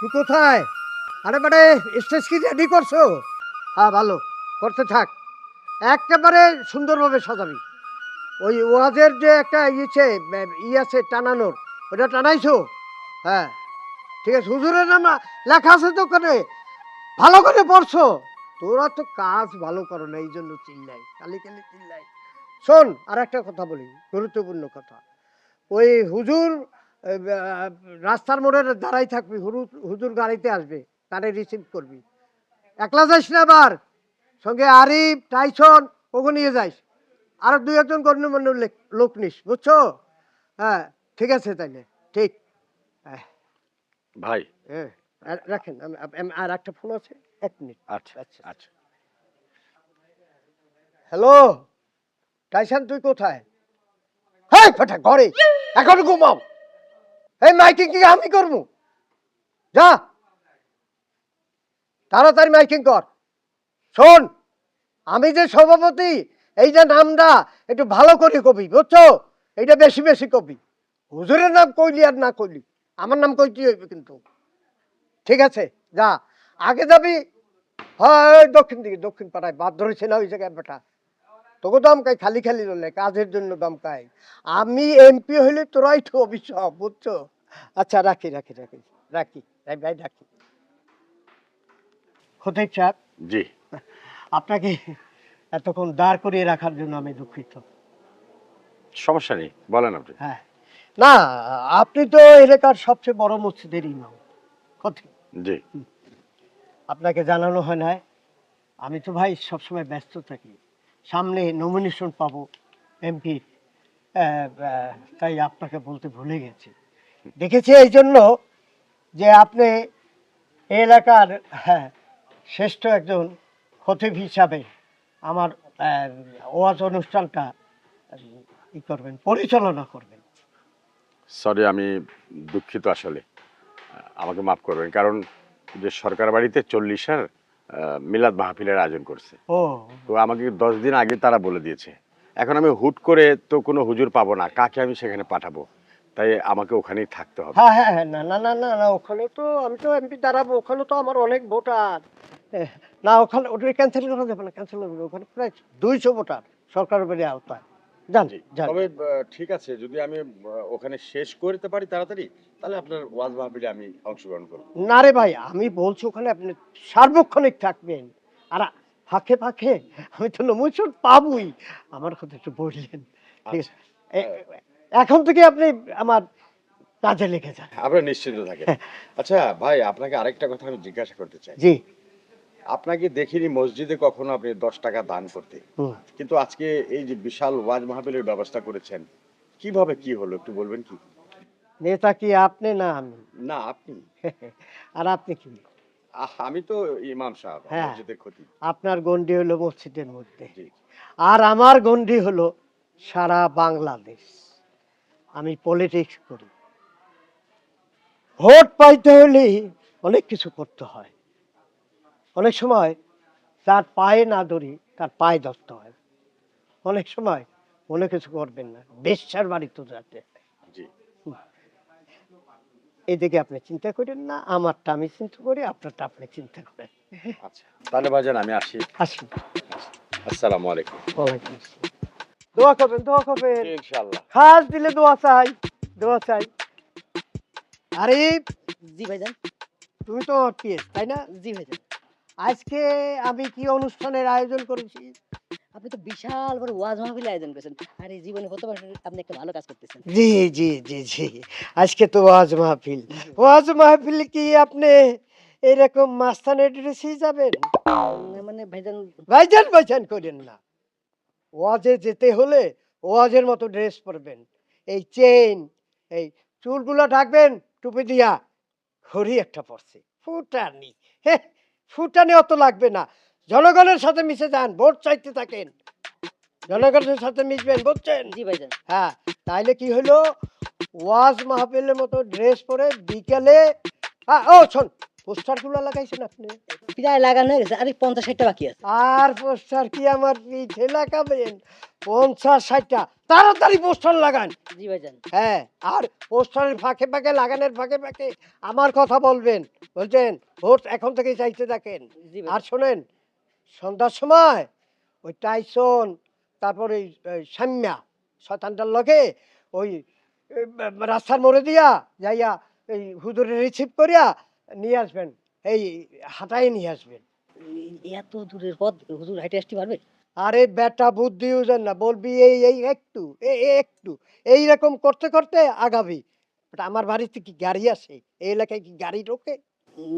তুই কোথায়? আরে মানে স্টেজ কি রেডি করছো? হ্যাঁ ভালো, করতে থাক। একেবারে সুন্দরভাবে সাজাবি। ওই ওয়াজের যে একটা ইয়েছে আছে টানানোর, ওটা টানাইছো? হ্যাঁ ঠিক আছে, হুজুরের নাম লেখা আছে তো ওখানে, ভালো করে পড়ছো। তোরা তো কাজ ভালো করো না, এই জন্য চিল্লাই, খালি খালি চিল্লাই। শোন, আর একটা কথা বলি, গুরুত্বপূর্ণ কথা। ওই হুজুর রাস্তার মোড়ে দাঁড়াই থাকবি, হুজুর গাড়িতে আসবে, তারে রিসিভ করবি। একলা যাইস না আবার, সঙ্গে আরিফ টাইসন ওকে নিয়ে যাইস, আর দুই একজন গণ্যমান্য লোক নিস, বুঝছো? হ্যাঁ ঠিক আছে তাইলে, ঠিক। হ্যাঁ ভাই। হ্যাঁ, রাখেন, আর একটা ফোন আছে, 1 মিনিট। আচ্ছা আচ্ছা আচ্ছা। হ্যালো টাইসন, তুই কোথায়? হ্যাঁ ফাটা ঘরে, এখন ঘুমাও। এই মাইকিং কি আমি করবো? যা তাড়াতাড়ি মাইকিং কর। শোন, আমি যে সভাপতি, এই যে নামটা একটু ভালো করে কবি, বুঝছো? এইটা বেশি বেশি কবি। হুজুরের নাম কইলি আর না কইলি, আমার নাম কইতে হইবে কিন্তু। ঠিক আছে, যা আগে যাবি। হয় দক্ষিণ দিকে, দক্ষিণ পাড়ায় বাদ ধরেছে না ওই জায়গায় বেটা, তোকে দমকাই খালি খালি রলে, কাজের জন্য দমকাই। আমি এমপি হইলে তোরাই তো অভিশাপ, বুঝছো? আচ্ছা রাখি রাখি রাখি রাখি, ভাই রাখি। খতিব সাহেব, জি। আপনাকে এতক্ষণ দাঁড় করিয়ে রাখার জন্য আমি দুঃখিত। সমস্যা নেই, বলেন আপনি। হ্যাঁ, না, আপনি তো এলাকার সবচেয়ে বড় মসজিদের ইমাম। খতিব, জি। আপনাকে জানানো হয় না, আমি তো ভাই সবসময় ব্যস্ত থাকি, সামনে নমিনেশন পাবো এমপি, তাই আপনাকে বলতে ভুলে গেছি। দেখেছি এই জন্য যে আপনি এই এলাকার, হ্যাঁ, শ্রেষ্ঠ একজন খতিব হিসাবে আমার ওয়াজ অনুষ্ঠানটা ই করবেন, পরিচালনা করবেন। সরি, আমি দুঃখিত আসলে। আমাকে মাফ করবেন, কারণ যে সরকার বাড়িতে 40-এর মিলাদ মাহফিলের আয়োজন করছে। ও তো আমাকে 10 দিন আগে তারা বলে দিয়েছে। এখন আমি হুট করে তো কোনো হুজুর পাবো না, কাকে আমি সেখানে পাঠাবো? তাই আমাকে ওখানেই থাকতে হবে। হ্যাঁ হ্যাঁ হ্যাঁ, না না না না না, ওখানে তো আমি তো এমপি দাঁড়াবো, ওখানে তো আমার অনেক ভোটার। না ওখানে ওটা ক্যান্সেল করা যাবে না, ক্যান্সেল হবে, ওখানে প্রায় 200 ভোটার সরকারের বাড়ি আওতায়। যান জি, যান। তবে ঠিক আছে, যদি আমি ওখানে শেষ করতে পারি তাড়াতাড়ি, তাহলে আপনার ওয়াজ মাহফিলে আমি অংশগ্রহণ করব। না রে ভাই, আমি বলছি ওখানে আপনি সার্বক্ষণিক থাকবেন, আর ফাঁকে ফাঁকে আমি তো নমুশন পাবই। আমার কথা একটু বললেন, ঠিক আছে? আচ্ছা, এ- এখন থেকে আপনি আমার কাজে লেগে যান। আপনারা নিশ্চিন্ত থাকেন। আচ্ছা ভাই, আপনাকে আরেকটা কথা আমি জিজ্ঞাসা করতে চাই। জি। আপনাকে দেখিনি মসজিদে কখনো আপনি 10 টাকা দান করতে, হুম। কিন্তু আজকে এই যে বিশাল ওয়াজ মাহফিলের ব্যবস্থা করেছেন, কিভাবে কি হলো একটু বলবেন কি? নেতা কি আপনি না আমি? না আপনি। আর আপনি কি? আমি তো ইমাম সাহেব, হ্যাঁ, মসজিদের খতিব। আপনার গন্ডি হলো মসজিদের মধ্যে, জি। আর আমার গন্ডি হলো সারা বাংলাদেশ। আমি পলিটিক্স করি, ভোট পাইতে হলে অনেক কিছু করতে হয়। অনেক সময় তার পায়ে না ধরি, তার পায়ে ধরতে হয়। অনেক সময় মনে কিছু করবেন না, বেশ্যার বাড়ি তো যাতে। জি। এদিকে আপনি চিন্তা করেন না, আমারটা আমি চিন্তা করি, আপনারটা আপনি চিন্তা করেন। আচ্ছা তাহলে ভাইজান আমি আসি। আসুন। আসসালামু আলাইকুম। ওয়ালাইকুম আসসালাম। দোয়া করবেন, দোয়া করবেন, ইনশাআল্লাহ। খাস দিলে দোয়া চাই, দোয়া চাই। আরে জি ভাইজান। তুমি তো পিএস তাই না? জি ভাইজান। আজকে আমি কি অনুষ্ঠানের আয়োজন করেছি? আপনি তো বিশাল বড় ওয়াজ মাহফিল আয়োজন করেছেন। আর এই জীবনে হতে পারে আপনি একটা ভালো কাজ করতেছেন। জি জি জি জি, আজকে তো ওয়াজ মাহফিল। ওয়াজ মাহফিল কি আপনি এরকম মাস্তানের ড্রেসেই যাবেন? মানে ভাইজান। ভাইজান ভাইজান করেন না, ওয়াজে যেতে হলে ওয়াজের মতো ড্রেস পরবেন, এই চেইন, এই চুলগুলো ঢাকবেন টুপি দিয়া। ঘড়ি একটা পরছে ফুটানি, হ্যাঁ, ফুটানি অত লাগবে না। জনগণের সাথে মিশে যান, ভোট চাইতে থাকেন, জনগণের সাথে মিশবেন, বুঝছেন? জি ভাইজান। হ্যাঁ, তাইলে কি হলো, ওয়াজ মাহফিলের মতো ড্রেস পরে বিকেলে, ও শোন, পোস্টার গুলো লাগাইছেন আপনি? প্রায় লাগানো হয়ে গেছে, আরে 50-60টা বাকি আছে। আর পোস্টার কি আমার পিঠে লাগাবেন? 50-60টা তাড়াতাড়ি পোস্টার লাগান। জি ভাইজান। হ্যাঁ, আর পোস্টারের ফাঁকে ফাঁকে লাগানোর ফাঁকে ফাঁকে আমার কথা বলবেন, বলছেন? ভোট এখন থেকেই চাইতে থাকেন। জি আর ভাইজান। শোনেন, সন্ধ্যার সময় ওই টাইসন, তারপরে ওই সাম্যা শয়তানটার লগে ওই রাস্তার মোড়ে দিয়া যাইয়া এই হুজুরে রিসিভ করিয়া নিয়ে আসবেন, এই হাঁটাই নিয়ে আসবেন। এত দূরের পথ হুজুর হাইটে আসতে পারবে? আরে বেটা বুদ্ধি উজেন না, বলবি এই এই একটু একটু এইরকম করতে করতে আগাবি। বাট আমার বাড়িতে কি গাড়ি আছে? এই এলাকায় কি গাড়ি ঢোকে?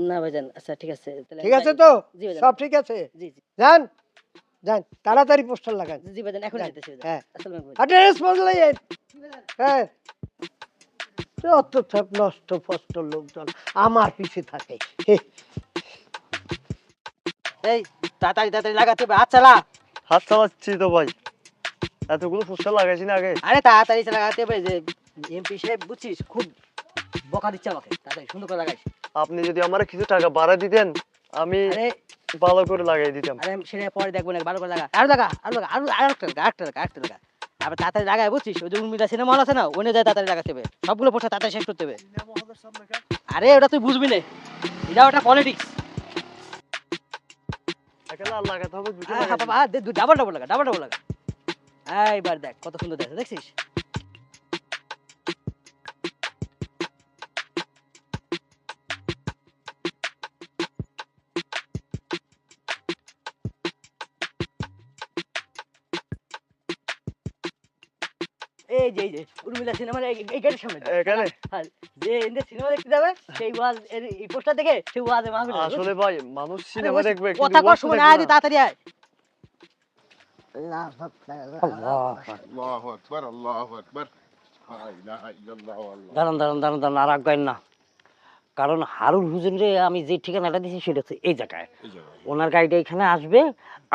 না ভাইজান, আচ্ছা ঠিক আছে তাহলে ঠিক আমি আছে যাই। তো? জি ভাইজান। সব ঠিক আছে? জি জি যান, যান তাড়াতাড়ি পোস্টার লাগান। জি ভাইজান, এখন যান, যেতেছি ভাইজান। হ্যাঁ। আসসালামু আলাইকুম। অ্যাড্রেস বদলাইয়েন। হ্যাঁ, যত সব নষ্ট ফষ্ট লোকজন আমার পিছে থাকে। হে, এই তাড়াতাড়ি তাড়াতাড়ি লাগাতে হবে, হাত চালা। হাত চালাচ্ছি তো ভাই, এতগুলো পোস্টার লাগাইছি না আগে। আরে তাড়াতাড়ি লাগাতে হবে, যে এমপি সাহেব বুঝছিস খুব বকা দিচ্ছে আমাকে, তাড়াতাড়ি সুন্দর করে লাগাইস। আপনি যদি আমার কিছু টাকা বাড়া দিতেন আমি আরে ভালো করে লাগাই দিতাম। আরে সেটা পরে দেখবো না, ভালো করে লাগা, আরো লাগা, আরো লাগা, আরেকটা লাগা, আরেকটা লাগা। আবার তাড়াতাড়ি লাগাই, বুঝছিস? ওই যে উর্মিলা সিনেমা হল আছে না, ওনে যায় তাড়াতাড়ি লাগাতে হবে, সবগুলো পোস্টার তাড়াতাড়ি শেষ করতে হবে। আরে ওটা তুই বুঝবি না, এটা ওটা পলিটিক্স। এখানে আর লাগাতে হবে দুটো ডাবল ডাবল লাগা, ডাবল ডাবল লাগা। এইবার দেখ কত সুন্দর দেখছে, দেখছিস? এই যে উর্মিলা সিনেমার এই গেটের সামনে দাও। এখানে? হ্যাঁ, যে এদের সিনেমা দেখতে যাবে সেই ওয়াজ এই পোস্টার দেখে সেই ওয়াজে মাহফিল হবে, আসলে ভাই মানুষ বুঝছিস? সিনেমা আরে দেখবে কথা কর সময় না, আয় তাড়াতাড়ি আয়। الله أكبر الله أكبر لا إله إلا الله والله দাঁড়ান দাঁড়ান দাঁড়ান দাঁড়ান, আর আগাইন না, কারণ হারুন হুজুরে আমি যে ঠিকানাটা দিয়েছি সেটা হচ্ছে এই জায়গায়। ওনার গাড়িটা এখানে আসবে,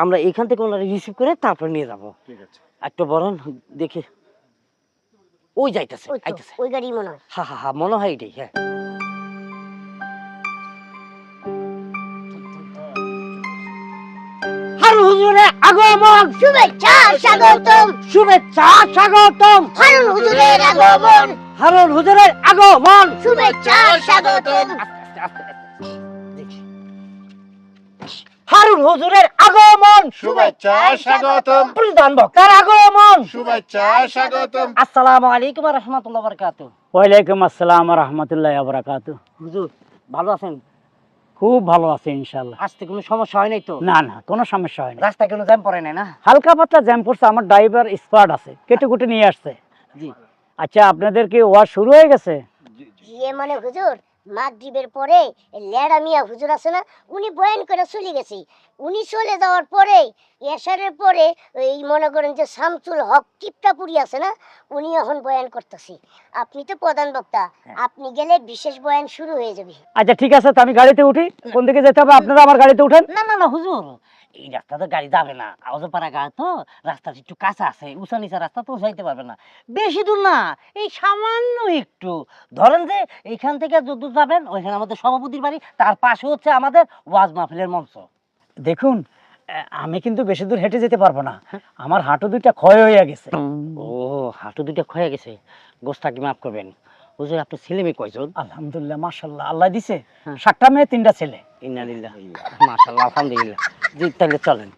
আমরা এখান থেকে ওনারা রিসিভ করে তারপর নিয়ে যাবো। ঠিক আছে একটু বরং দেখি, ওই যাইতেছে, আইতেছে। ওই গাড়ি মনে হয়। হা হা হা, মনে হয় এটাই। হ্যাঁ, হারুন হুজুরের আগমন, শুভেচ্ছা স্বাগতম, শুভেচ্ছা স্বাগতম। হারুন হুজুরের আগমন, হারুন হুজুরের আগমন, শুভেচ্ছা স্বাগতম। আস্তে আস্তে আস্তে, দেখি। হারুন হুজুরের আগমন, শুভেচ্ছা স্বাগতম প্রধান বক্তার আগমন। শুভেচ্ছা স্বাগতম আসসালামু আলাইকুম ওয়া রাহমাতুল্লাহি ওয়া বারাকাতুহু। ওয়ালাইকুম আসসালাম ওয়া রাহমাতুল্লাহি ওয়া বারাকাতুহু। হুজুর ভালো আছেন? খুব ভালো আছে ইনশাআল্লাহ। আসতে কোনো সমস্যা হয় নাই তো? না না, কোনো সমস্যা হয়নি। রাস্তায় কোনো জ্যাম পড়ে নাই না? হালকা পাতলা জ্যাম পড়ছে, আমার ড্রাইভার স্পার্ট আছে, কেটে কুটে নিয়ে আসছে। জি। আচ্ছা, আপনাদের কি ওয়াজ শুরু হয়ে গেছে? ইয়ে মানে হুজুর, মাগরিবের পরে লেড়া মিয়া হুজুর আছে না, উনি বয়ান করে চলে গেছি। উনি চলে যাওয়ার পরে এশারের পরে এই মনে করেন যে শামসুল হক টিপটাপুরি আছে না, উনি এখন বয়ান করতেছি। আপনি তো প্রধান বক্তা, আপনি গেলে বিশেষ বয়ান শুরু হয়ে যাবে। আচ্ছা ঠিক আছে, তো আমি গাড়িতে উঠি। কোন দিকে যেতে হবে? আপনারা আমার গাড়িতে উঠেন। না না না হুজুর, এই রাস্তাতে গাড়ি যাবে না, আওয়াজপাড়া গা তো, রাস্তাটা একটু কাঁচা আছে, উঁচা নিচা রাস্তা তো যাইতে পারবে না, বেশি দূর না, এই সামান্য একটু। ধরেন যে এইখান থেকে যত যাবেন ওইখানে আমাদের সভাপতির বাড়ি, তার পাশে হচ্ছে আমাদের ওয়াজ মাহফিলের মঞ্চ। দেখুন, আমি কিন্তু বেশি দূর হেঁটে যেতে পারবো না, আমার হাঁটু দুইটা ক্ষয় হয়ে গেছে। ও, হাঁটু দুইটা ক্ষয়ে গেছে, গোস্তাকে মাফ করবেন। হুজুর আপনার ছেলে মেয়ে কয়জন? আলহামদুলিল্লাহ, মাশাআল্লাহ, আল্লাহ দিছে হ্যাঁ। 7টা মেয়ে 3টা ছেলে। ইন্নালিল্লাহ, মাশাআল্লাহ, আলহামদুলিল্লাহ। জি তাহলে চলেন,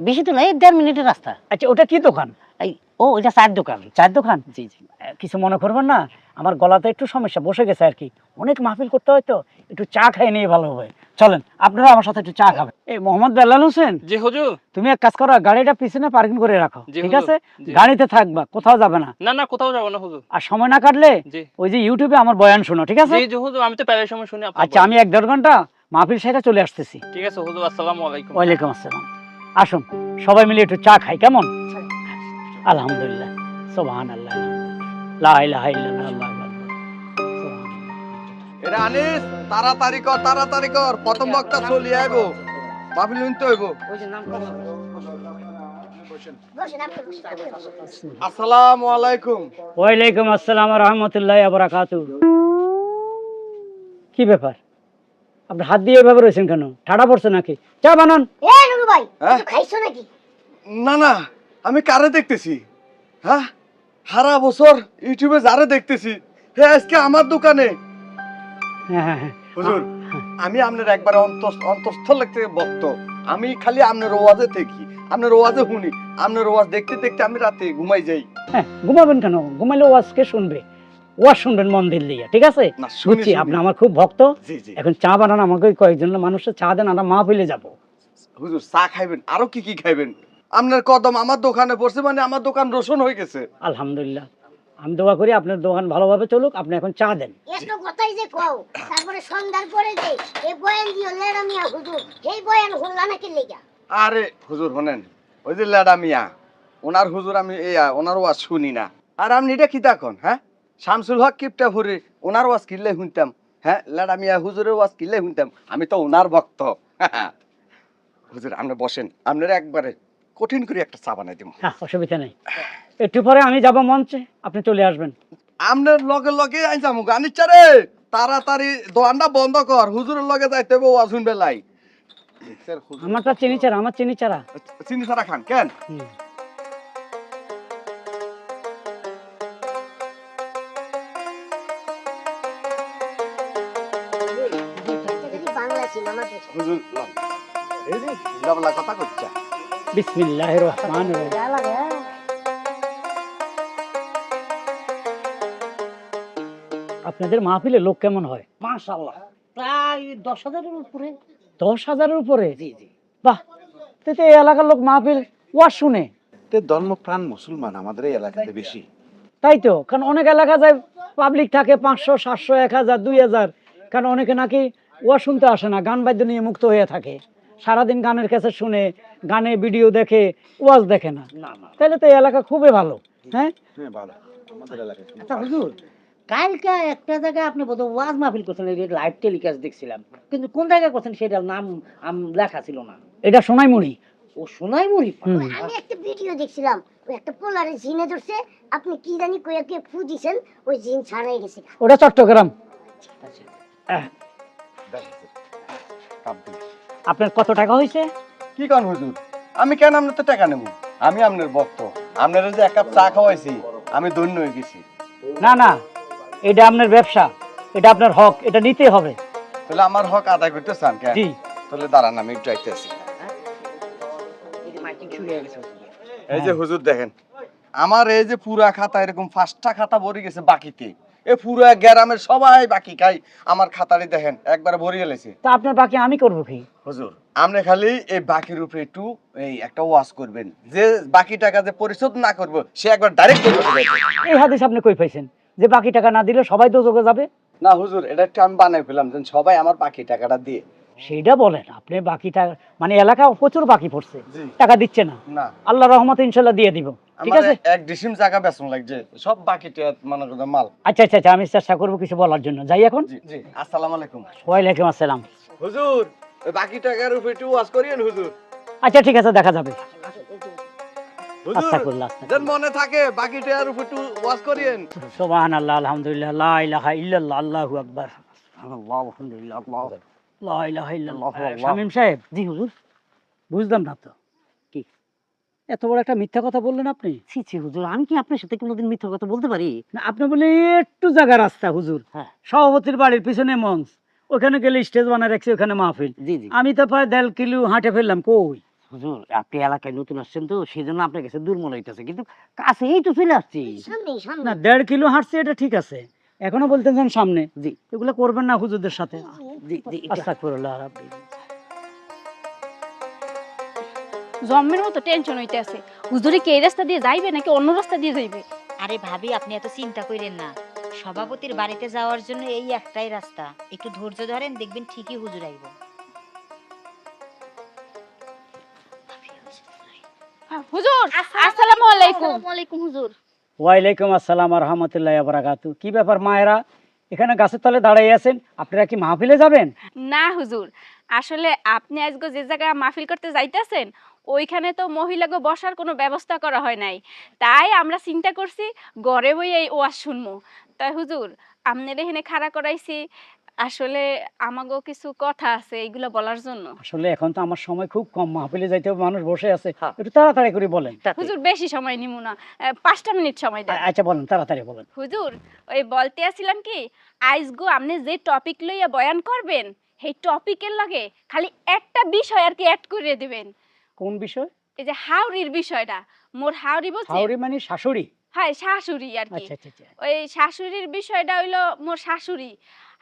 বেশি তো না, এই 1.5 মিনিটের রাস্তা। আচ্ছা, ওটা কি দোকান? এই ও, ওইটা চায়ের দোকান। চায়ের দোকান? জি জি। কিছু মনে করবেন না, আমার গলাতে একটু সমস্যা বসে গেছে আর কি, অনেক মাহফিল করতে হয় তো, একটু চা খাই নিয়ে ভালো হবে। চলেন, আপনারা আমার সাথে একটু চা খাবেন। এই মোহাম্মদ বেলাল হোসেন, জি হুজুর। তুমি এক কাজ করো, গাড়িটা পিছনে পার্কিং করে রাখো, জি ঠিক হুজুর, আছে? জি। গাড়িতে থাকবা, কোথাও যাবে না। না না, কোথাও যাবো না হুজুর। আর সময় না কাটলে জি ওই যে ইউটিউবে আমার বয়ান শোনো, ঠিক আছে? জি জি হুজুর, আমি তো প্রায় সময় শুনি আপনার আচ্ছা, বয়ান। আমি 1-1.5 ঘন্টা মাহফিল সেরে চলে আসতেছি। ঠিক আছে হুজুর, আসসালামু আলাইকুম। ওয়ালাইকুম আসসালাম। আসুন সবাই মিলে একটু চা খাই, কেমন? আলহামদুলিল্লাহ, সুবহানাল্লাহ, লা ইলাহা ইল্লাল্লাহ, আল্লাহু আকবার। সুবহানাল্লাহ। এটা আনিস, তাড়াতাড়ি কর, প্রথম বক্তা চলি আইবো, মাহফিল নিতে হইব। ওই যে নাম কর। বসেন, আপনি বসেন। আসসালামু আলাইকুম। ওয়ালাইকুম আসসালাম ওয়া রাহমাতুল্লাহি ওয়া বারাকাতুহু। কি ব্যাপার, আপনি হাত দিয়ে এভাবে রয়েছেন কেন? ঠাডা পড়ছে নাকি? চা বানান। এ নুরু ভাই হ্যাঁ? কিছু খাইছো নাকি? না না, আমি কারে দেখতেছি? হ্যাঁ, সারা বছর ইউটিউবে যারে দেখতেছি, হে আজকে আমার দোকানে। হ্যাঁ হ্যাঁ হ্যাঁ। হুজুর, আমি আপনার একবার অন্তঃস্থল থেকে ভক্ত। আমি খালি আপনার ওয়াজে দেখি, আপনার ওয়াজে শুনি, আপনার ওয়াজ দেখতে দেখতে আমি রাতে ঘুমাই যাই। হ্যাঁ, ঘুমাবেন কেন? ঘুমাইলে ওয়াজকে শুনবে, ওয়াজ শুনবেন মন দিল দিয়ে, ঠিক আছে? না, শুনি, বুঝছি শুনি। আপনি আমার খুব ভক্ত। জি জি। এখন চা বানান, আমাকে কয়েকজন মানুষের চা দেন, আমরা মাহফিলে যাব। হুজুর, চা খাইবেন? আরো কি কি খাইবেন? আপনার কদম আমার দোকানে পড়ছে মানে আমার দোকান রোশন হয়ে গেছে। আলহামদুলিল্লাহ, আমি দোয়া করি আপনার দোকান ভালোভাবে চলুক। আপনি এখন চা দেন। এত কথাই যে কও, তারপরে সন্ধ্যার পরে যে এই বয়ান দিও লেড়া মিয়া হুজুর, এই বয়ান হল্লা নাকি লেগা? আরে হুজুর শোনেন, ওই যে লেডা মিয়া, ওনার হুজুর আমি ওনার ওয়াজ শুনি না। আর আপনি এটা কি দেখুন? হ্যাঁ, শামসুল হক কিপটা ফুরি ওনার ওয়াজ কিনলে শুনতাম। হ্যাঁ, লেডা মিয়া হুজুরের ওয়াজ কিনলে শুনতাম। আমি তো ওনার ভক্ত। হুজুর আপনি বসেন, আপনার একবারে কঠিন করে একটা চা বানাই দিব। হ্যাঁ, অসুবিধা নেই। একটু পরে আমি যাব মঞ্চে, আপনি চলে আসবেন। আপনার লগে লগে আই যাবো। গানিচ্ছা রে, তাড়াতাড়ি দোকানটা বন্ধ কর, হুজুরের লগে যাইতে হবে ওয়াজ শুনবে লাই। আমারটা চিনি চারা, আমার চিনি চারা। চিনি ছাড়া খান কেন? হুম। বাংলা সিনেমা দেখো। হুজুর লন। এই যে ডাবলা কথা কইছা। বিসমিল্লাহির রহমানির রহিম। যা লাগে, আপনাদের মাহফিলে লোক কেমন হয়? মাশাআল্লাহ, প্রায় 10,000-এর উপরে। 10,000-এর উপরে? জি জি। বাহ, তো এই এলাকার লোক মাহফিল ওয়াজ শুনে। ধর্মপ্রাণ মুসলমান আমাদের এই এলাকাতে বেশি। তাই তো, কারণ অনেক এলাকা যায় পাবলিক থাকে 500, 700, 1000, 2000। কারণ অনেকে নাকি ওয়াজ শুনতে আসে না, গান বাদ্য নিয়ে মুক্ত হয়ে থাকে, সারাদিন গানের কাছে শুনে, গানে ভিডিও দেখে, ওয়াজ দেখে না। না না। তাহলে তো এই এলাকা খুবই ভালো। হ্যাঁ, হ্যাঁ ভালো, আমাদের এলাকায়। আচ্ছা হুজুর, কালকে একটা জায়গায় আপনি বোধহয় ওয়াজ মাহফিল করছেন, লাইভ টেলিকাস্ট দেখছিলাম, কিন্তু কোন জায়গায় করছেন সেটার নাম লেখা ছিল না। এটা সোনাইমুড়ি। ও সোনাইমুড়ি। হুম। আমি একটা ভিডিও দেখছিলাম, ওই একটা পোলারে জিনে ধরছে, আপনি কি জানি কইয়া কে ফু দিছেন, ওই জিন ছাড়াই গেছে। ওটা চট্টগ্রাম। আহ, আপনার কত টাকা হয়েছে? কি কান হুজুর, আমি কেন আপনার তো টাকা নেব? আমি আপনার ভক্ত, আপনার যে এক কাপ চা খাওয়াইছি আমি ধন্য হয়ে গেছি। না না, এটা আপনার ব্যবসা, এটা আপনার হক, এটা নিতে হবে। তাহলে আমার হক আদায় করতে চান কেন? জি। তাহলে দাঁড়ান আমি একটু আইতেছি। এই যে হুজুর দেখেন, আমার এই যে পুরা খাতা এরকম 5টা খাতা ভরে গেছে বাকিতে। এ পুরা গ্রামের সবাই বাকি খাই, আমার খাতারি দেখেন একবার ভরে গেলেছে। তা আপনার বাকি আমি করব কি? হুজুর আপনি খালি এই বাকির উপরে একটু এই একটা ওয়াজ করবেন, যে বাকি টাকা যে পরিশোধ না করবো সে একবার ডাইরেক্ট করবে। এই হাদিস আপনি কই পাইছেন যে বাকি টাকা না দিলে সবাই দোজখে যাবে? না হুজুর, এটা একটু আমি বানাই ফেলাম যেন সবাই আমার বাকি টাকাটা দিয়ে। সেইটা বলেন, আপনি বাকি টাকা মানে এলাকা প্রচুর বাকি পড়ছে, জি। টাকা দিচ্ছে না। না, আল্লাহ রহমতে ইনশাল্লাহ দিয়ে দিব, ঠিক আমার আছে? এক ডিসিম জায়গা বেচন লাগছে, সব বাকি মনে করেন মাল। আচ্ছা আচ্ছা আচ্ছা, আমি চেষ্টা করবো কিছু বলার জন্য। যাই এখন। জি জি, আসসালামু আলাইকুম। ওয়ালাইকুম আসসালাম। হুজুর ওই বাকি টাকার উপরে একটু ওয়াজ করিয়েন হুজুর। আচ্ছা ঠিক আছে, দেখা যাবে। হুজুর আস্তাগফিরুল্লাহ, যেন মনে থাকে বাকি টাকার উপরে একটু ওয়াজ করিয়েন। সুবহানাল্লাহ, আলহামদুলিল্লাহ, লা ইলাহা ইল্লাল্লাহ, আল্লাহু আকবার, আল্লাহু আলহামদুলিল্লাহ, আল্লাহ লা ইলাহা ইল্লাল্লাহ। শামীম সাহেব। জি হুজুর। বুঝলাম না তো, কি? এত বড় একটা মিথ্যা কথা বললেন আপনি? ছি ছি হুজুর, আমি কি আপনার সাথে কোনোদিন মিথ্যা কথা বলতে পারি? না, আপনি বলে একটু জায়গা রাস্তা হুজুর, হ্যাঁ। সভাপতির বাড়ির পিছনে মঞ্চ, ওখানে গেলে স্টেজ বানায় রাখছি, ওখানে মাহফিল। জি জি। আমি তো প্রায় 1.5 কিলো হাঁটে ফেললাম। কই হুজুর, আপনি এলাকায় নতুন আসছেন তো সেই জন্য আপনার কাছে দূর মনে হইতেছে, কিন্তু কাছে এই তো চলে আসছি। সামনে সামনে। না, 1.5 কিলো হাঁটছি, এটা ঠিক আছে। এখনো বলতেছেন সামনে? জি এগুলো করবেন না হুজুরদের সাথে। জি জি। আস্তাগফিরুল্লাহ রাব্বি। জম্মের মতো টেনশন হইতে আছে, হুজুরে কি এই রাস্তা দিয়ে যাইবে নাকি অন্য রাস্তা দিয়ে যাইবে? আরে ভাবি, আপনি এত চিন্তা করেন না, সভাপতির বাড়িতে যাওয়ার জন্য এই একটাই রাস্তা, একটু ধৈর্য ধরেন, দেখবেন ঠিকই হুজুর আইব। হুজুর আসসালামু আলাইকুম। ওয়ালাইকুম হুজুর। ওয়ালাইকুম আসসালাম ওয়া রাহমাতুল্লাহি ওয়া বারাকাতুহু। কি ব্যাপার মায়েরা, এখানে গাছের তলে দাঁড়িয়ে আছেন? আপনারা কি মাহফিলে যাবেন? না হুজুর, আসলে আপনি আজকে যে জায়গায় মাহফিল করতে যাইতেছেন ওইখানে তো মহিলাকে বসার কোনো ব্যবস্থা করা হয় নাই, তাই আমরা চিন্তা করছি ঘরে বই এই ওয়াজ শুনবো। তাই হুজুর আপনার এখানে খাড়া করাইছি, আসলে আমাগো কিছু কথা আছে এইগুলো বলার জন্য। আসলে এখন তো আমার সময় খুব কম, মাহফিলে যাইতে হবে, মানুষ বসে আছে, হ্যাঁ। একটু তাড়াতাড়ি করে বলেন। হুজুর বেশি সময় নিমু না, 5টা মিনিট সময় দেন। আচ্ছা বলেন, তাড়াতাড়ি বলেন। হুজুর ওই বলতে আসছিলাম কি, আইজগো আপনি যে টপিক লইয়া বয়ান করবেন সেই টপিকের লগে খালি একটা বিষয় আর কি অ্যাড করে দিবেন। কোন বিষয়? এই যে হাওড়ির বিষয়টা, মোর হাওড়ি বলছে। হাওড়ি মানে শাশুড়ি? হ্যাঁ শাশুড়ি আর কি। আচ্ছা আচ্ছা আচ্ছা। ওই শাশুড়ির বিষয়টা হইলো মোর শাশুড়ি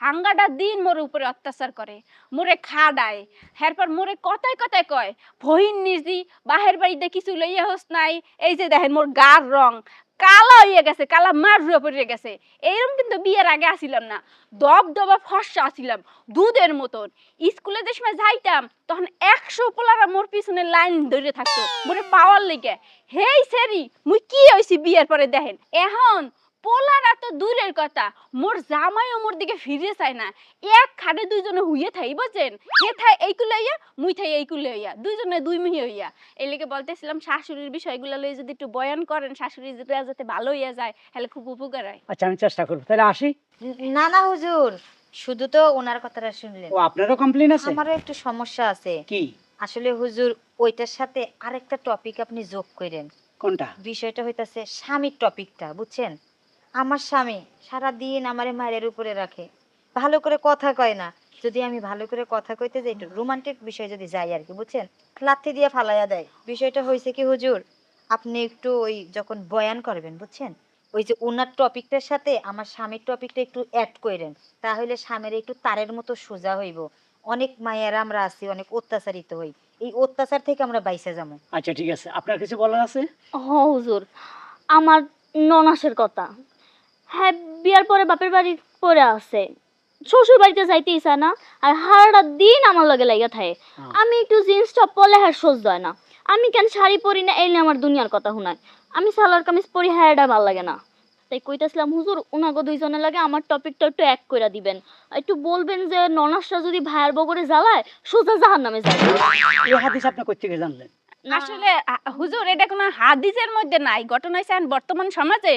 হাঙ্গাটা দিন মোর উপরে অত্যাচার করে, মোরে খাডায়, এরপর মোরে কথায় কথায় কয় ভহিন নিজি বাহের বাড়িতে কিছু লইয়া হোস নাই, এই যে দেখেন মোর গার রং কালা হইয়া গেছে, কালা মারুয়া পড়ে গেছে। এইরকম কিন্তু বিয়ের আগে আসিলাম না, দবদবা ফর্সা আসিলাম দুধের মতন। স্কুলে যে সময় যাইতাম তখন 100 পোলারা মোর পিছনে লাইন ধরে থাকতো মোরে পাওয়ার লেগে। হেই সেরি মুই কি হইছি বিয়ের পরে দেখেন। এখন পোলারা তো দূরের কথা, মোর জামাইও মোর দিকে ফিরে চায় না, এক খাটে দুইজনে হুইয়ে থাই বুঝছেন, হে থাই এই কুলে হইয়া মুই থাই এই কুলে হইয়া, দুইজনে দুই মিহি হইয়া। এই লেগে বলতেছিলাম শাশুড়ির বিষয়গুলো লই যদি একটু বয়ান করেন, শাশুড়ি যাতে ভালো হইয়া যায় তাহলে খুব উপকার হয়। আচ্ছা আমি চেষ্টা করবো, তাহলে আসি। না না হুজুর, শুধু তো ওনার কথাটা শুনলেন, ও আপনারও কমপ্লেন আছে? আমারও একটু সমস্যা আছে। কি? আসলে হুজুর ওইটার সাথে আরেকটা টপিক আপনি যোগ করেন। কোনটা? বিষয়টা হইতাছে স্বামীর টপিকটা, বুঝছেন? আমার স্বামী সারা দিন আমারে মায়ের উপরে রাখে, ভালো করে কথা কয় না। যদি আমি ভালো করে কথা কইতে যাই, একটু রোমান্টিক বিষয় যদি যাই আর কি, বুঝছেন, লাথি দিয়ে ফালাইয়া দেয়। বিষয়টা হয়েছে কি হুজুর, আপনি একটু ওই যখন বয়ান করবেন, বুঝছেন, ওই যে ওনার টপিকটার সাথে আমার স্বামীর টপিকটা একটু অ্যাড করেন, তাহলে স্বামীর একটু তারের মতো সোজা হইব। অনেক মায়েরা আমরা আছি, অনেক অত্যাচারিত হই, এই অত্যাচার থেকে আমরা বাইসে যাবো। আচ্ছা ঠিক আছে, আপনার কিছু বলার আছে? হুজুর আমার ননাসের কথা, হ্যাঁ বিয়ার পরে বাপের বাড়ি পরে আছে, শ্বশুর বাড়িতে যাইতে ইচ্ছা না, আর হারাটা দিন আমার লগে লাগিয়া থাকে। আমি একটু জিন্স টপ পরলে হ্যাঁ সহ্য হয় না, আমি কেন শাড়ি পরি না এলে আমার দুনিয়ার কথা শুনায়, আমি সালোয়ার কামিজ পরি হ্যাঁ ভাল লাগে না। তাই কইতেছিলাম হুজুর ওনাগো দুইজনের লাগে আমার টপিকটা একটু এক করে দিবেন, একটু বলবেন যে ননাসরা যদি ভাইয়ের বগরে জ্বালায় সোজা জাহান্নামে যায়। এই হাদিস আপনি কই থেকে জানলেন? আসলে হুজুর এটা কোনো হাদিসের মধ্যে নাই, ঘটনা হইছে বর্তমান সমাজে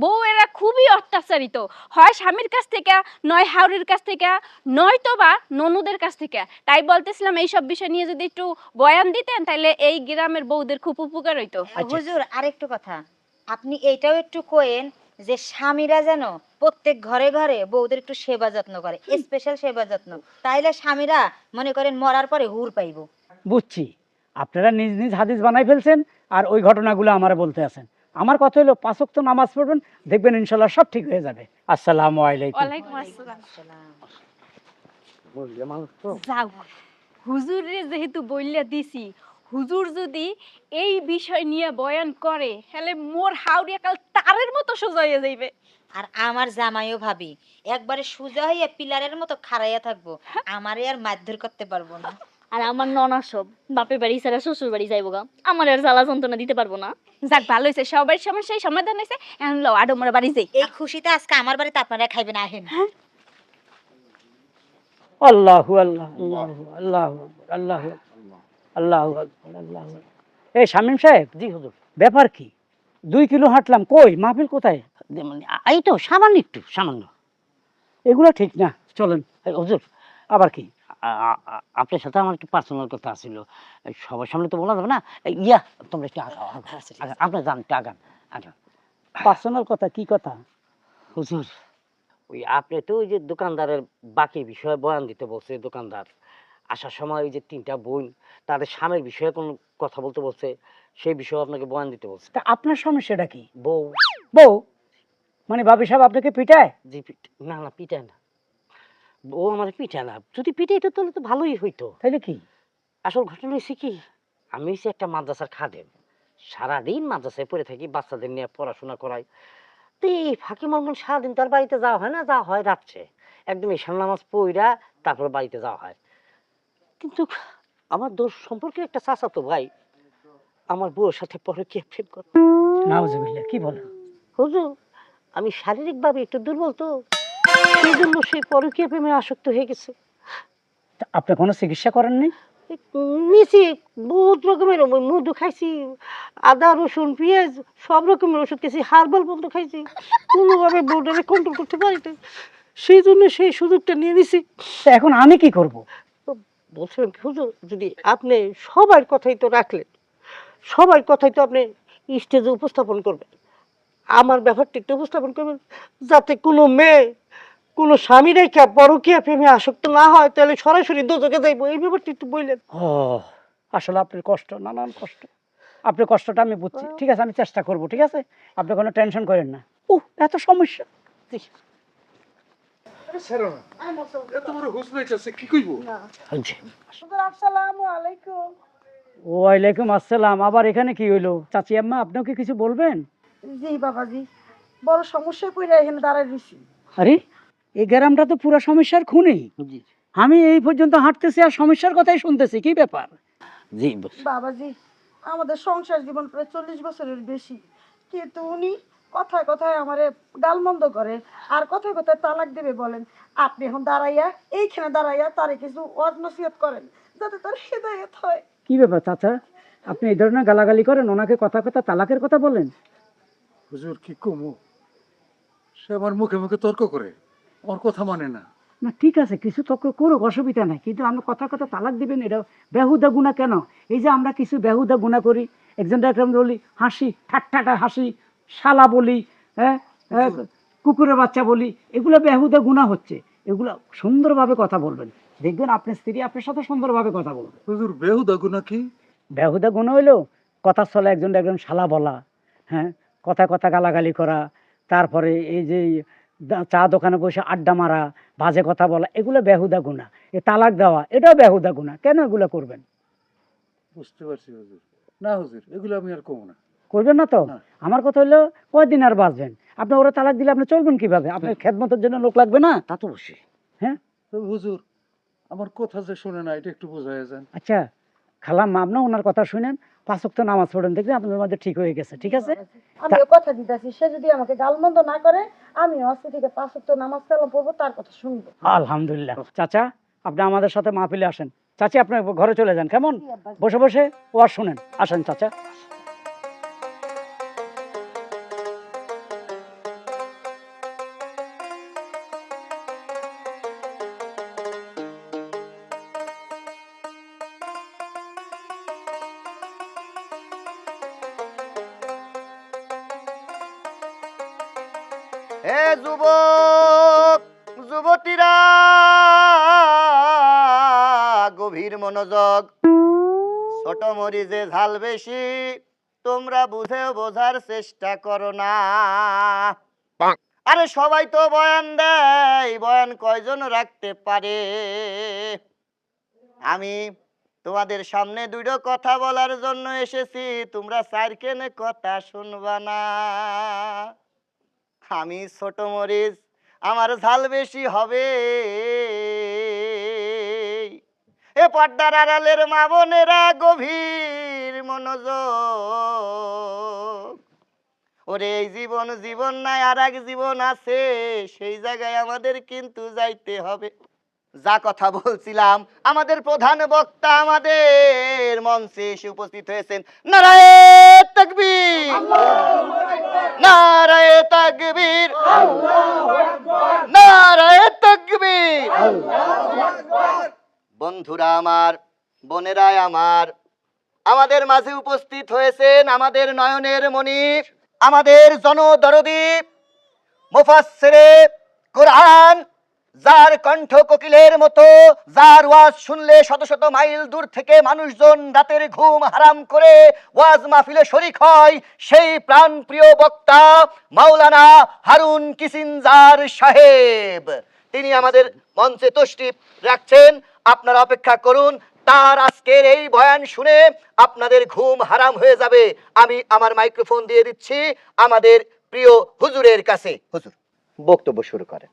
বউয়েরা খুবই অত্যাচারিত হয়, স্বামীর কাছ থেকে নয় হাওড়ির কাছ থেকে, নয়তো বা ননদের কাছ থেকে। তাই বলতেছিলাম এইসব বিষয় নিয়ে যদি একটু বয়ান দিতেন তাহলে এই গ্রামের বউদের খুব উপকার হইতো। হুজুর আরেকটু কথা, আপনি এইটাও একটু কইেন যে স্বামীরা যেন প্রত্যেক ঘরে ঘরে বউদের একটু সেবা যত্ন করে, স্পেশাল সেবা যত্ন, তাইলে স্বামীরা মনে করেন মরার পরে হুর পাইব। বুঝছি, আপনারা নিজ নিজ হাদিস বানাই ফেলছেন আর ওই ঘটনাগুলো আমার বলতে আছেন। আমার কথা হলো 5 ওয়াক্ত নামাজ পড়বেন, দেখবেন ইনশাল্লাহ সব ঠিক হয়ে যাবে। আসসালামু আলাইকুম। ওয়ালাইকুম আসসালাম। যাও হুজুরে যেহেতু বইলা দিছি, হুজুর যদি এই বিষয় নিয়ে বয়ান করে তাহলে মোর হাওড়িয়া কাল তারের মতো সোজা হয়ে যাইবে। আর আমার জামাইও ভাবি একবারে সোজা হইয়া পিলারের মতো খাড়াইয়া থাকবো, আমারে আর মারধর করতে পারবো না। আর আমার ননাস সব বাপের বাড়ি ছাড়া শ্বশুর বাড়ি যাইবো গা, আমার আর জ্বালা যন্ত্রণা দিতে পারবো না। যাক ভালো হয়েছে, সবার সমস্যাই সমাধান হয়েছে। এখন লো আডো মোরা বাড়ি যাই। এই খুশিতে আজকে আমার বাড়িতে আপনারা খাইবেন, আহেন। আল্লাহু আল্লাহ আল্লাহু আল্লাহু আল্লাহু আল্লাহু আল্লাহু। এই শামীম সাহেব। জি হুজুর। ব্যাপার কি? 2 কিলো হাঁটলাম, কই মাহফিল কোথায়? এই তো সামান্য একটু, সামান্য। এগুলো ঠিক না, চলেন। হুজুর আবার কি? আপনার সাথে আমার একটু পার্সোনাল কথা ছিল, সবার সামনে তো বলা যাবে না। ইয়া তোমরা একটু আগাও, আপনার যান একটু আগান আগান। পার্সোনাল কথা? কি কথা? হুজুর ওই আপনি তো ওই যে দোকানদারের বাকি বিষয়ে বয়ান দিতে বলছে, দোকানদার আসার সময় ওই যে 3টা বোন তাদের স্বামীর বিষয়ে কোন কথা বলতে বলছে, সেই বিষয়ে আপনাকে বয়ান দিতে বলছে। তা আপনার সমস্যাটা কি? বউ। বউ মানে ভাবি সাহেব আপনাকে পিটায়? জি না না পিটায় না, বউ আমার পিটায় না। যদি পিটাইতো তাহলে তো ভালোই হইতো। তাইলে কি? আসল ঘটনা হয়েছে কি, আমি হচ্ছে একটা মাদ্রাসার খাদেম, সারাদিন মাদ্রাসায় পড়ে থাকি, বাচ্চাদের নিয়ে পড়াশোনা করাই। তো এই ফাঁকি মঙ্গল সারাদিন তার বাড়িতে যাওয়া হয় না, যাওয়া হয় রাত্রে একদম ঈশান নামাজ পড়া তারপর বাড়িতে যাওয়া হয়। কিন্তু আমার দোষ সম্পর্কে একটা চাচাতো ভাই আমার বউয়ের সাথে পরকীয়া প্রেম করে। নাউজুবিল্লাহ, কি বলেন? হুজুর আমি শারীরিকভাবে একটু দুর্বল, তো সেই জন্য সেই পরকীয়া প্রেমে আসক্ত হয়ে গেছে। আপনি কোনো চিকিৎসা করেননি? নিয়েছি, বহুত রকমের মধু খাইছি, আদা রসুন পেঁয়াজ সব রকমের ওষুধ খেয়েছি, হার্বাল পর্যন্ত খাইছি, কোনোভাবে বউটাকে কন্ট্রোল করতে পারি না। সেই জন্য সেই সুযোগটা নিয়ে নিছি। এখন আমি কি করব? বলছিলাম কি হুজুর, যদি আপনি সবার কথাই তো রাখলেন, সবার কথাই তো আপনি স্টেজে উপস্থাপন করবেন, আমার ব্যাপারটা একটু উপস্থাপন করবেন, যাতে কোনো মেয়ে কোনো স্বামী রেখা পরকীয়া প্রেমে আসক্ত না হয়, তাহলে সরাসরি দোজখে যাইবো, এই ব্যাপারটা একটু বললেন। আসলে আপনার কষ্ট, নানান কষ্ট, আপনার কষ্টটা আমি বুঝছি। ঠিক আছে, আমি চেষ্টা করব। ঠিক আছে, আপনি কোনো টেনশন করেন না। এত সমস্যা। ওয়ালাইকুম আসসালাম। আবার এখানে কি হইলো? চাচি আম্মা, আপনিও কি কিছু বলবেন? জি বাবাজি, বড় সমস্যা কইরা এখানে দাঁড়ায় রইছি। আরে, এই গ্রামটা তো পুরো সমস্যার খুনি। আমি এই পর্যন্ত হাঁটতেছি আর সমস্যার কথাই শুনতেছি, কি ব্যাপার? জি বাবাজি, আমাদের সংসার জীবন প্রায় 40 বছরের বেশি, কিন্তু উনি কথায় কথায় আমারে গালমন্দ করে আর কথায় কথায় তালাক দেবে বলেন। আপনি এখন দাঁড়াইয়া, এইখানে দাঁড়াইয়া তারে কিছু ওয়াজ নসিহত করেন, যাতে তার হেদায়েত হয়। কি ব্যাপার চাচা, আপনি এই ধরনের গালাগালি করেন, ওনাকে কথা কথা তালাকের কথা বলেন? হুজুর কি কমু, সে আমার মুখে মুখে তর্ক করে, আমার কথা মানে না। না ঠিক আছে, কিছু তর্ক করুক, অসুবিধা নাই, কিন্তু আমরা কথা কথা তালাক দিবেন, এটা বেহুদা গুণা কেন? এই যে আমরা কিছু বেহুদা গুণা করি, একজনটা একটা বলি হাসি, ঠাট্টাটা হাসি, শালা বলি, হ্যাঁ, কুকুরের বাচ্চা বলি, এগুলো বেহুদা গুণা হচ্ছে। এগুলো সুন্দরভাবে কথা বলবেন, দেখবেন আপনার স্ত্রী আপনার সাথে সুন্দরভাবে কথা বলবে। হুজুর বেহুদা গুনাহ কি? বেহুদা গুণ হইলো কথা চলে একজনটা একজন শালা বলা, হ্যাঁ, কথা কথা গালাগালি করা, তারপরে এই যে চা দোকানে বসে আড্ডা মারা, বাজে কথা বলা, এগুলো বেহুদা গুণা। এ তালাক দেওয়া, এটাও বেহুদা গুণা। কেন এগুলো করবেন? বুঝতে পারছি হুজুর। না হুজুর, এগুলো আমি আর কমু না। করবেন না তো? আমার কথা হলো, কয়দিন আর বাঁচবেন? আপনি ওরা তালাক দিলে আপনি চলবেন কিভাবে? আপনার খেদমতের জন্য লোক লাগবে না? তা তো বসে। হ্যাঁ হুজুর, আমার কথা যে শোনে না, এটা একটু বোঝায় যান। আচ্ছা, খালাম আপনি ওনার কথা শুনেন, 5 ওয়াক্ত নামাজ পড়েন, দেখবেন আপনাদের মধ্যে ঠিক হয়ে গেছে। ঠিক আছে, আমি কথা দিতেছি, সে যদি আমাকে গালমন্দ না করে, আমি আজকে থেকে 5 ওয়াক্ত নামাজ কালাম পড়বো, তার কথা শুনবো। আলহামদুলিল্লাহ। চাচা, আপনি আমাদের সাথে মাহফিলে আসেন। চাচি, আপনি ঘরে চলে যান, কেমন? বসে বসে ওয়াজ শুনেন। আসেন চাচা। হে যুবক যুবতীরা, গভীর মনোযোগ। ছোট মরিচে ঝাল বেশি, তোমরা বুঝেও বোঝার চেষ্টা করো না। আরে সবাই তো বয়ান দেয়, বয়ান কয়জন রাখতে পারে? আমি তোমাদের সামনে দুটো কথা বলার জন্য এসেছি, তোমরা চারকেনে কথা শুনবা না। আমি ছোট মরিচ, আমার ঝাল বেশি হবে। এ পর্দার আড়ালের মা বোনেরা, গভীর মনোযোগ। ওরে এই জীবন জীবন নাই, আর এক জীবন আছে, সেই জায়গায় আমাদের কিন্তু যাইতে হবে। যা কথা বলছিলাম, আমাদের প্রধান বক্তা আমাদের মঞ্চে এসে উপস্থিত হয়েছেন। নারায়ে তাকবীর, নারায়ে তাকবীর, নারায়ে তাকবীর। বন্ধুরা আমার, বোনেরা আমার, আমাদের মাঝে উপস্থিত হয়েছেন আমাদের নয়নের মণি, আমাদের জনদরদী মুফাসসিরে কোরআন, যার কণ্ঠ কোকিলের মতো, যার ওয়াজ শুনলে শত শত মাইল দূর থেকে মানুষজন রাতের ঘুম হারাম করে ওয়াজ মাহফিলে শরীক হয়, সেই প্রাণপ্রিয় বক্তা মাওলানা হারুন কিসিঞ্জার সাহেব, তিনি আমাদের মঞ্চে তশরিফ রাখছেন। আপনারা অপেক্ষা করুন, তার আজকের এই বয়ান শুনে আপনাদের ঘুম হারাম হয়ে যাবে। আমি আমার মাইক্রোফোন দিয়ে দিচ্ছি আমাদের প্রিয় হুজুরের কাছে। হুজুর, বক্তব্য শুরু করেন।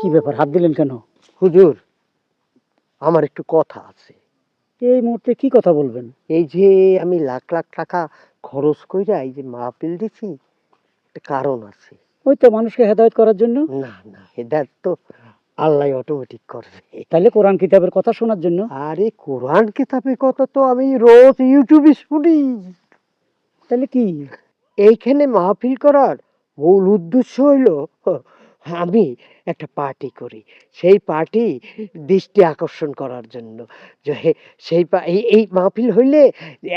কি ব্যাপার, হাত দিলেন কেন? হুজুর, আমার একটু কথা আছে। এই মুহূর্তে কি কথা বলবেন? এই যে আমি লাখ লাখ টাকা খরচ কইরা এই যে মাহফিল দিছি, একটা কারণ আছে। ওই তো মানুষকে হেদায়েত করার জন্য। না না, এটা তো আল্লাহ অটোমেটিক করবে। তাহলে কোরআন কিতাবের কথা শোনার জন্য। আরে কোরআন কিতাবের কথা তো আমি রোজ ইউটিউবে শুনি। তাহলে কি এইখানে মাহফিল করার মূল উদ্দেশ্য হইল আমি একটা পার্টি করি, সেই পার্টি দৃষ্টি আকর্ষণ করার জন্য। যে এই মাহফিল হইলে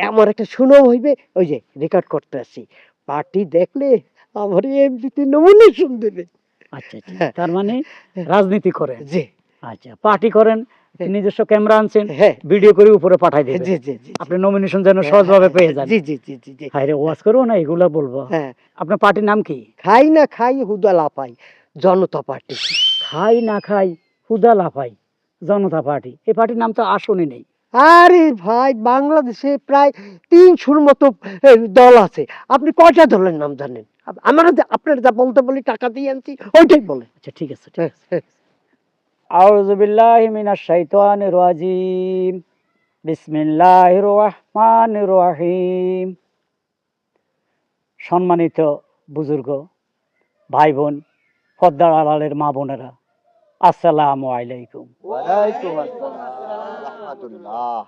আমার একটা সুনাম হইবে, ওই যে রেকর্ড করতে আসি, পার্টি দেখলে আমার এমপিতে নমিনেশন দেবে। আচ্ছা আচ্ছা, তার মানে রাজনীতি করেন? জি। আচ্ছা, পার্টি করেন, নিজস্ব ক্যামেরা আনছেন, হ্যাঁ। ভিডিও করে উপরে পাঠাই দেবেন। জি জি জি। আপনি নমিনেশন যেন সহজভাবে পেয়ে যান। জি জি জি জি জি। হায় রে, ওয়াজ করবো না এগুলা বলবো? হ্যাঁ। আপনার পার্টির নাম কি? খাই না খাই হুদা লাপাই, জনতা পার্টি। খাই না খাই হুদা লাফাই, জনতা পার্টি। এই পার্টির নাম তো আসনি নেই। আরে ভাই, বাংলাদেশে প্রায় 300-র মতো দল আছে, আপনি কয়টা দলের নাম জানেন? আমার আপনার যা বলতে বলি টাকা দিয়ে আনছি ওইটাই বলে। আচ্ছা ঠিক আছে, ঠিক আছে। আউযু বিল্লাহি মিনাশ শাইতানির রাজিম, বিসমিল্লাহির রহমানির রহিম। সম্মানিত বুজুর্গ, ভাই বোন, পর্দার আড়ালের মা বোনেরা, আসসালামু আলাইকুম। ওয়ালাইকুম আসসালাম রাহমাতুল্লাহ।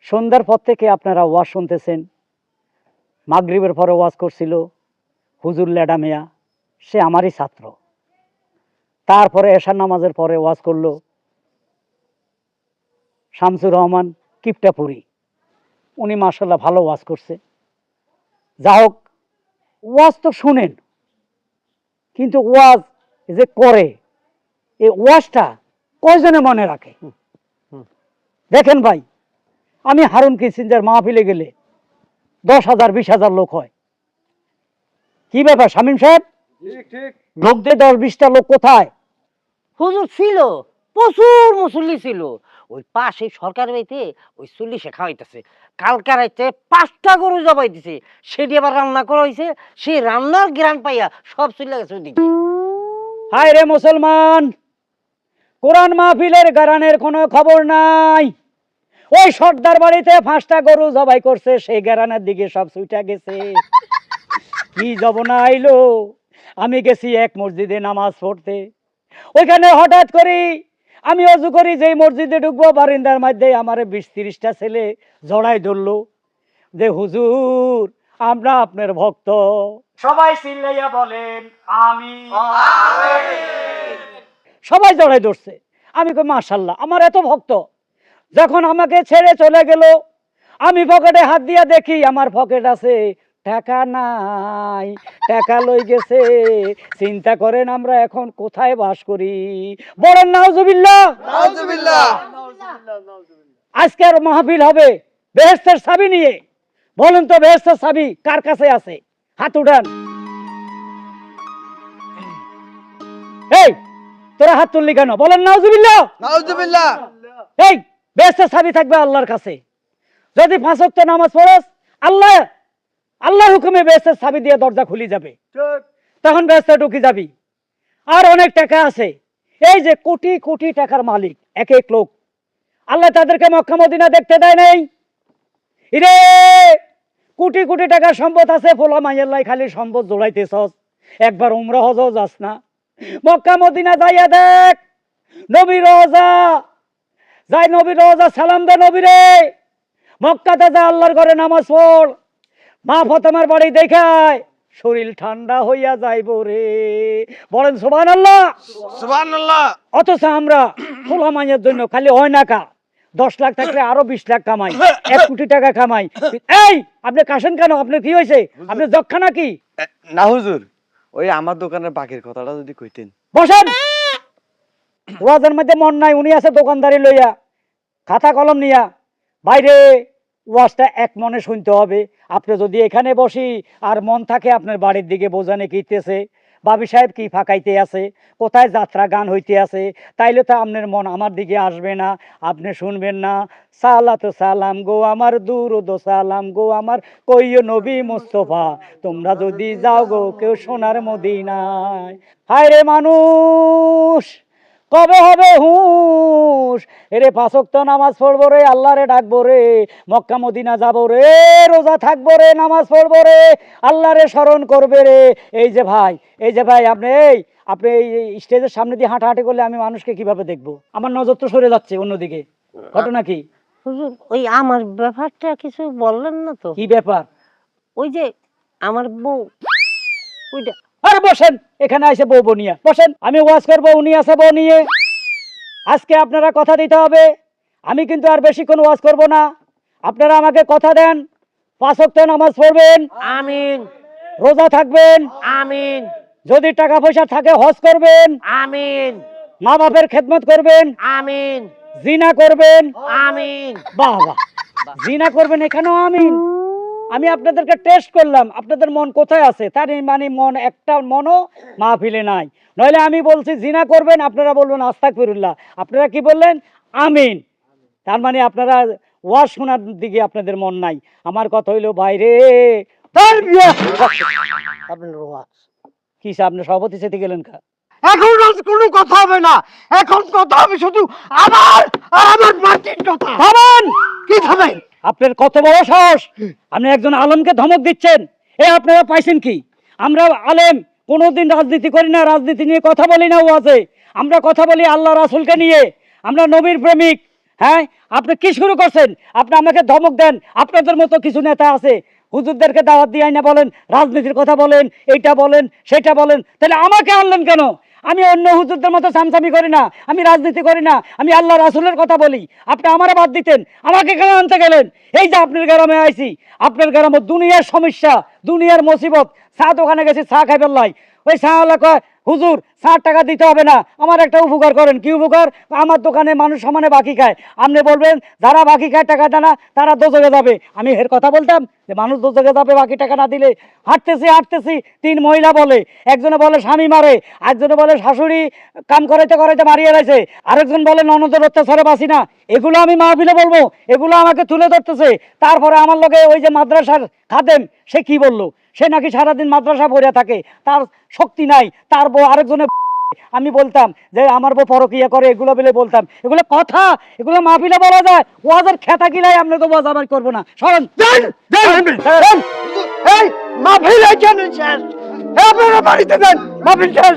সন্ধ্যার পর থেকে আপনারা ওয়াজ শুনতেছেন। মাগরিবের পরে ওয়াজ করছিল হুজুর লেডা মিয়া, সে আমারই ছাত্র। তারপরে এশার নামাজের পরে ওয়াজ করলো শামসুর রহমান কিপটাপুরি, উনি মাশাআল্লাহ ভালো ওয়াজ করছে। যা হোক, ওয়াজ তো শুনেন, কিন্তু ওয়াজ যে করে এই ওয়াজটা কয়জনে মনে রাখে? দেখেন ভাই, আমি হারুন কিসিঞ্জার মাহফিলে গেলে 10,000 20,000 লোক হয়। কি ব্যাপার শামীম সাহেব? লোক দিয়ে 10-20টা লোক কোথায়? হুজুর ছিল, প্রচুর মুসল্লি ছিল। ওই পাশে সরকার বাড়িতে ওই চল্লিশে খাওয়াইতেছে। কালকা রাইতে 5টা গরু জবাই দিছে, সেটি আবার রান্না করা হয়েছে। সেই রান্নার গ্রান পাইয়া সব চলে গেছে ওইদিকে। হায় রে মুসলমান, কোরআন মাহফিলের গারানের কোনো খবর নাই। ওই সর্দার বাড়িতে 5টা গরু জবাই করছে, সেই গারানের দিকে সব ছুটে গেছে। কি জবনা আইলো। আমি গেছি এক মসজিদে নামাজ পড়তে, ওইখানে হঠাৎ করি আমি অজু করি, যেই মসজিদে ঢুকবো বারিন্দার মধ্যে আমার 20-30টা ছেলে জড়াই ধরলো যে হুজুর আমরা আপনার ভক্ত। সবাই চিল্লাইয়া বলেন আমিন। সবাই জড়াই ধরছে। আমি কই মাশাআল্লাহ, আমার এত ভক্ত। যখন আমাকে ছেড়ে চলে গেল, আমি পকেটে হাত দিয়া দেখি আমার পকেট আছে টাকা নাই, টাকা লই গেছে। চিন্তা করেন আমরা এখন কোথায় বাস করি? বলেন নাউজুবিল্লাহ। নাউজুবিল্লাহ। আজকের মাহফিল হবে বেহেশতের চাবি নিয়ে। বলেন তো বেহেশতের চাবি কার কাছে আছে? হাত উঠান। এই তোরা হাত তুললি কেন? বলেন নাউজুবিল্লাহ। নাউজুবিল্লাহ। এই বেহেশতের চাবি থাকবে আল্লাহর কাছে। যদি 5 ওয়াক্ত নামাজ পড়স, আল্লাহর হুকুমে বেহেশতের চাবি দিয়ে দরজা খুলে যাবে, তখন বেহেশতে ঢুকে যাবি। আর অনেক টাকা আছে, এই যে কোটি কোটি টাকার মালিক এক এক লোক, আল্লাহ তাদেরকে মক্কা মদিনা দেখতে দেয় নাই। ইরে কোটি কোটি টাকার সম্পদ আছে, ফোলা মাইয়াল্লাই খালি সম্পদ জোড়াইতেছস, একবার উমরা হজও যাস না। মক্কা মদিনা যাইয়া দেখ, নবীর রওজা যাই, নবীর রওজা সালাম দে নবীরে। মক্কাতে যা, আল্লাহর ঘরে নামাজ পড়, মা ফাতেমার বাড়ি দেখায়, শরীর ঠান্ডা হইয়া যাইব রে। বলেন সুবহানাল্লাহ। সুবহানাল্লাহ। অথচ আমরা ফোলা মাইয়ের জন্য খালি হয় না কা 10 লাখ থাকলে আরো 20 লাখ কামাই, 1 কোটি টাকা কামাই। এই আপনি কাশেন কেন? আপনার কি হয়েছে? আপনি যক্ষা নাকি? না হুজুর, ওই আমার দোকানের বাকির কথাটা যদি কইতেন। বসেন। ওয়াজের মধ্যে মন নাই, উনি আছে দোকানদারি লইয়া, খাতা কলম নিয়া। বাইরে ওয়াজটা এক মনে শুনতে হবে। আপনি যদি এখানে বসি আর মন থাকে আপনার বাড়ির দিকে, বোঝানে কিতেছে, বাবি সাহেব কি ফাঁকাইতে আছে, কোথায় যাত্রা গান হইতে আছে, তাইলে তো আপনার মন আমার দিকে আসবে না, আপনি শুনবেন না। সালাত সালাম গো আমার, দুরুদ সালাম গো আমার, কইও নবী মুস্তফা, তোমরা যদি যাও গো কেউ সোনার মদিনায়। হায় রে মানুষ, কবে হবে হুঁশ? এরে 5 ওয়াক্ত নামাজ পড়বো রে, আল্লাহরে ডাকবো রে, মক্কা মদিনা যাবো রে, রোজা থাকবো রে, নামাজ পড়বো রে, আল্লাহরে স্মরণ করবে রে। এই যে ভাই আপনি এই স্টেজের সামনে দিয়ে হাঁটাহাঁটি করলে আমি মানুষকে কিভাবে দেখবো? আমার নজর তো সরে যাচ্ছে অন্যদিকে। ঘটনা কি? হুজুর ওই আমার ব্যাপারটা কিছু বললেন না তো? কি ব্যাপার? ওই যে আমার বউ। ওইটা আরে বসেন, এখানে এসে বউ বনিয়া বসেন। আমি ওয়াজ করবো, উনি আছে বউ নিয়ে। আজকে আপনারা কথা দিতে হবে, আমি কিন্তু আর বেশিক্ষণ ওয়াজ করব না। আপনারা আমাকে কথা দেন, 5 ওয়াক্ত নামাজ পড়বেন, আমিন রোজা থাকবেন, আমিন যদি টাকা পয়সা থাকে হজ করবেন, আমিন মা বাপের খেদমত করবেন, আমিন জিনা করবেন, আমিন বাহ বাহ, জিনা করবেন এখানেও আমিন। আমি আপনাদেরকে টেস্ট করলাম আপনাদের মন কোথায় আছে, তার মানে মন একটা মনও মাহফিলে নাই। নইলে আমি বলছি জিনা করবেন, আপনারা বলবেন আস্তাগফিরুল্লাহ, আপনারা কি বললেন? আমিন। তার মানে আপনারা ওয়াজ শোনার দিকে আপনাদের মন নাই। আমার কথা হইলো বাইরে আপনার ওয়াজ কি আপনি সভাপতি সাথে গেলেন কা? এখন আর কোনো কথা হবে না, এখন কথা হবে শুধু আমার আর আমার মাটির কথা। থামেন! কি থামেন? আপনার কত বড় সাহস, আপনি একজন আলেমকে ধমক দিচ্ছেন। আপনারা পাইছেন কি? আমরা আলেম কোনোদিন রাজনীতি করি না, রাজনীতি নিয়ে কথা বলি না ওয়াজে। আমরা কথা বলি আল্লাহ রাসূলকে নিয়ে, আমরা নবীর প্রেমিক। হ্যাঁ, আপনি কি শুরু করছেন? আপনি আমাকে ধমক দেন। আপনাদের মতো কিছু নেতা আছে, হুজুরদেরকে দাওয়াত দিয়ে না বলেন, রাজনীতির কথা বলেন, এইটা বলেন সেটা বলেন। তাহলে আমাকে আনলেন কেন? আমি অন্য হুজুরদের মতো সামসামি করি না, আমি রাজনীতি করি না, আমি আল্লাহ রাসূলের কথা বলি। আপনি আমারে বাদ দিতেন, আমাকে কেন আনতে গেলেন? এই যে আপনার গ্রামে আইছি, আপনার গ্রামে দুনিয়ার সমস্যা, দুনিয়ার মুসিবত। চা দোকানে গেছি, চা খাই ফেললাই। ওই চা কয় হুজুর 60 টাকা দিতে হবে না, আমার একটা উপকার করেন। কি উপকার? আমার দোকানে মানুষ সমানে বাকি খায়, আপনি বলবেন যারা বাকি খায় টাকা দেয় না তারা দোজখে যাবে। আমি এর কথা বলতাম যে মানুষ দোজখে যাবে বাকি টাকা না দিলে। হাঁটতেছি 3 মহিলা বলে, একজনে বলে স্বামী মারে, একজনে বলে শাশুড়ি কাম করাইতে করাইতে মারিয়ে রাখছে, আরেকজন বলে ননদের অত্যাচারে বাঁচি না। এগুলো আমি মাহফিলে বলবো, এগুলো আমাকে তুলে ধরতেছে। তারপরে আমার লগে ওই যে মাদ্রাসার খাদেম, সে কি বললো? সে নাকি সারাদিন মাদ্রাসা পড়ে থাকে, তার শক্তি নাই। তার বউ আরেকজনে, আমি বলতাম যে আমার বউ পরকিয়া করে, এগুলো বলে বলতাম। এগুলো কথা, এগুলো মাহফিলে বলা যায়, ওয়াজের খেতা কিলাই আমরা তো ওয়াজ আবার করবো না। সরেন এই মাহফিল কেন শেষ? আপনারা বাড়িতে দেন, মাহফিল শেষ।